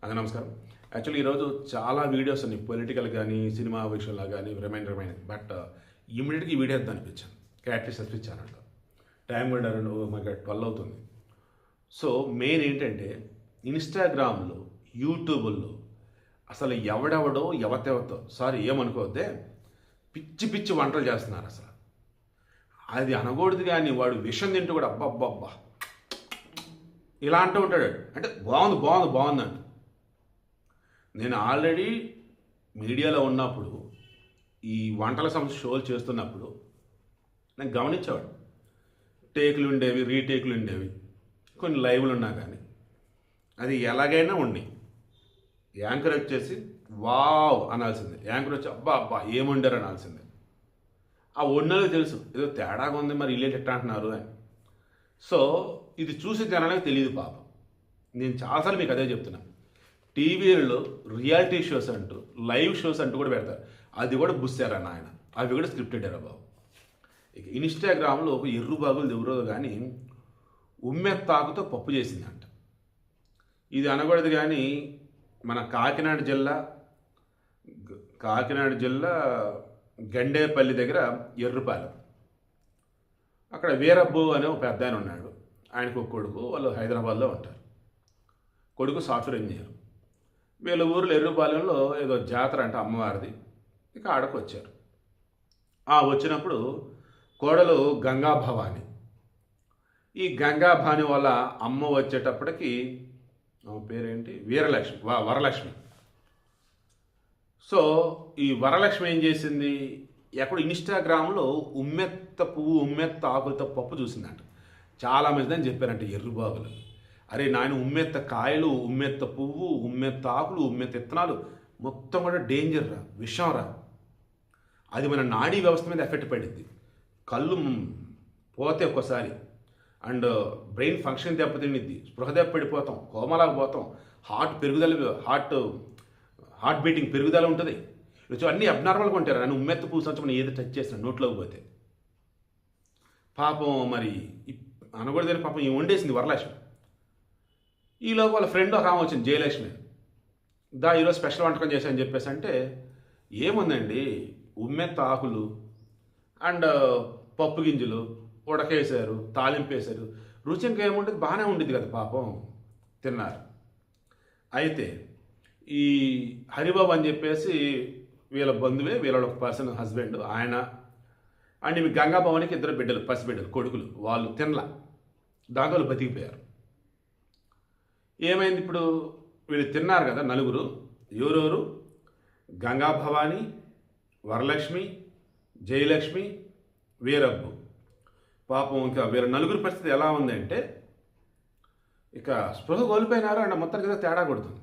నమస్కారం. యాక్చువల్లీ ఈరోజు చాలా వీడియోస్ ఉన్నాయి. పొలిటికల్ కానీ, సినిమా విషయంలో కానీ రిమైండ్. బట్ ఇమ్మీడియట్గా ఈ వీడియో అనిపించాను. క్యాటరీ సెల్ఫీ ఛానల్ టైం కూడా మాకు 12 అవుతుంది. సో మెయిన్ ఏంటంటే ఇన్స్టాగ్రామ్లో, యూట్యూబ్లో అసలు ఎవడెవడో ఎవతెవతో ఏమనుకోవద్దే పిచ్చి పిచ్చి వంటలు చేస్తున్నారు. అసలు అది అనకూడదు, కానీ వాడు విషం తింటూ కూడా అబ్బబ్బబ్బా ఇలా అంటూ ఉంటాడు. అంటే బాగుంది అంట. నేను ఆల్రెడీ మీడియాలో ఉన్నప్పుడు, ఈ వంటల సంస్థ షోలు చేస్తున్నప్పుడు నేను గమనించేవాడు. టేకులు ఉండేవి, రీటేకులు ఉండేవి, కొన్ని లైవ్లు ఉన్నా కానీ అది ఎలాగైనా ఉండి యాంకర్ వచ్చేసి వావ్ అనాల్సిందే, యాంకర్ వచ్చి అబ్బా ఏం వండారు అనాల్సిందే. ఆ వండలకు తెలుసు ఏదో తేడాగా ఉంది, మరి ఇల్లు ఎట్లా అంటున్నారు అని. సో ఇది చూసి జనానికి తెలియదు పాపం. నేను చాలాసార్లు మీకు అదే చెప్తున్నాను. టీవీలలో రియాలిటీ షోస్ అంటూ, లైవ్ షోస్ అంటూ కూడా పెడతారు. అది కూడా బుస్సారా నాయన, అవి కూడా స్క్రిప్టెడ్ బాబు. ఇక ఇన్స్టాగ్రామ్లో ఒక ఎర్రుబాగులు ఎవరో కానీ ఉమ్మెత్తాకుతో పప్పు చేసిందంట. ఇది అనకూడదు, కానీ మన కాకినాడ జిల్లా గండేపల్లి దగ్గర ఎర్రుపాలెం, అక్కడ వీరబ్బు అనే ఒక పెద్ద ఆయన ఉన్నాడు. ఆయనకు ఒక కొడుకు, వాళ్ళు హైదరాబాద్లో ఉంటారు. కొడుకు సాఫ్ట్వేర్ ఇంజనీర్. వీళ్ళ ఊరిలో ఎర్రుపాలెంలో ఏదో జాతర అంటే అమ్మవారిది. ఇక ఆడకు వచ్చారు. వచ్చినప్పుడు కోడలు గంగా భవాని. ఈ గంగా భవాని వాళ్ళ అమ్మ వచ్చేటప్పటికి పేరేంటి, వరలక్ష్మి. సో ఈ వరలక్ష్మి ఏం చేసింది, ఎక్కడ ఇన్స్టాగ్రామ్లో ఉమ్మెత్త ఆకులతో పప్పు చూసిందంట. చాలా మంది చెప్పారంట ఎర్రుబాగులు, అరే నాయన ఉమ్మెత్త కాయలు, ఉమ్మెత్త పువ్వు, ఉమ్మెత్త ఆకులు, ఉమ్మెత్త విత్తనాలు మొత్తం కూడా డేంజర్ రా, విషం రా. అది మన నాడీ వ్యవస్థ మీద ఎఫెక్ట్ పడింది. కళ్ళు పోతే ఒక్కోసారి, అండ్ బ్రెయిన్ ఫంక్షన్ దెబ్బతిండిద్ది, స్పృహ దెబ్బపడిపోతాం, కోమలాగా పోతాం, హార్ట్ బీటింగ్ పెరుగుదల ఉంటుంది. అన్నీ అబ్నార్మల్గా ఉంటారు. నన్ను ఉమ్మెత్త పువ్వు సంచి మనం ఏది టచ్ చేసిన నోట్లోకి పోతే పాపం మరి అనకూడదని పాపం ఈ వండేసింది వరలక్ష్మి. ఈలోపు వాళ్ళ ఫ్రెండ్ ఒక ఆమె వచ్చింది, జయలక్ష్మి. ఈరోజు స్పెషల్ వంటకం చేశాను చెప్పేసి అంటే, ఏముందండి ఉమ్మెత్త ఆకులు అండ్ పప్పు గింజలు ఉడకేశారు, తాలింపేశారు, రుచి ఇంకా ఏముంటుంది, బాగానే ఉండిద్ది కదా పాపం. తిన్నారు. అయితే ఈ హరిబాబు అని చెప్పేసి వీళ్ళ బంధువే, వీళ్ళ ఒక పర్సన్ హస్బెండ్ ఆయన, అండ్ మీ గంగాభవానికి 2 బిడ్డలు, పసిబిడ్డలు, కొడుకులు. వాళ్ళు తినలా, దాంతో వాళ్ళు బతికిపోయారు. ఏమైంది ఇప్పుడు, వీళ్ళు తిన్నారు కదా నలుగురు. ఎవరెవరు, గంగా భవాని, వరలక్ష్మి, జయలక్ష్మి, వీరబ్బు. పాపం ఇంకా వీళ్ళ నలుగురు పరిస్థితి ఎలా ఉందంటే, ఇక స్పృహ కోల్పోయినారు. అండ్ మొత్తానికి ఏదో తేడా కొడుతుంది.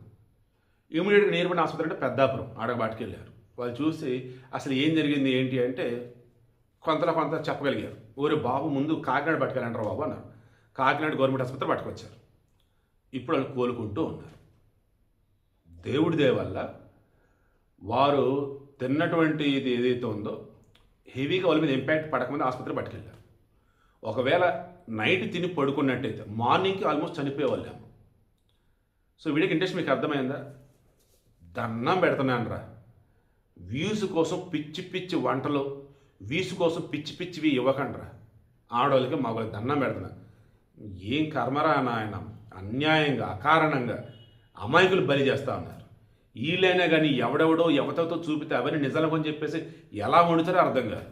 ఇమీడియట్గా నియర్బై ఆసుపత్రి అంటే పెద్దాపురం, ఆడబాటుకెళ్ళారు. వాళ్ళు చూసి అసలు ఏం జరిగింది ఏంటి అంటే కొంత చెప్పగలిగారు. ఊరి బాబు ముందు కాకినాడ పట్టుకెళ్ళంటారు బాబు అన్నారు. కాకినాడ గవర్నమెంట్ ఆసుపత్రి పట్టుకొచ్చారు. ఇప్పుడు వాళ్ళు కోలుకుంటూ ఉన్నారు. దేవుడి దయ వల్ల వారు తిన్నటువంటి ఇది ఏదైతే ఉందో హెవీగా వాళ్ళ మీద ఇంపాక్ట్ పడకముందు ఆసుపత్రి పట్టుకెళ్ళారు. ఒకవేళ నైట్ తిని పడుకున్నట్టయితే మార్నింగ్కి ఆల్మోస్ట్ చనిపోయేవాళ్ళేమో. సో వీడియోకి ఇంట్రెస్ట్ మీకు అర్థమైందా? దండం పెడుతున్నాను రా, వ్యూస్ కోసం పిచ్చి వంటలు, వ్యూస్ కోసం పిచ్చివి ఇవ్వకండి రా. ఆడవాళ్ళకి మగవాళ్ళకి దండం పెడుతున్నా. ఏం కర్మరా నాయన, అన్యాయంగా అకారణంగా అమాయకులు బలి చేస్తూ ఉన్నారు. వీళ్ళైనా కానీ ఎవడెవడో ఎవతతో చూపితే అవన్నీ నిజాలని చెప్పేసి ఎలా వండుతారో అర్థం కాదు.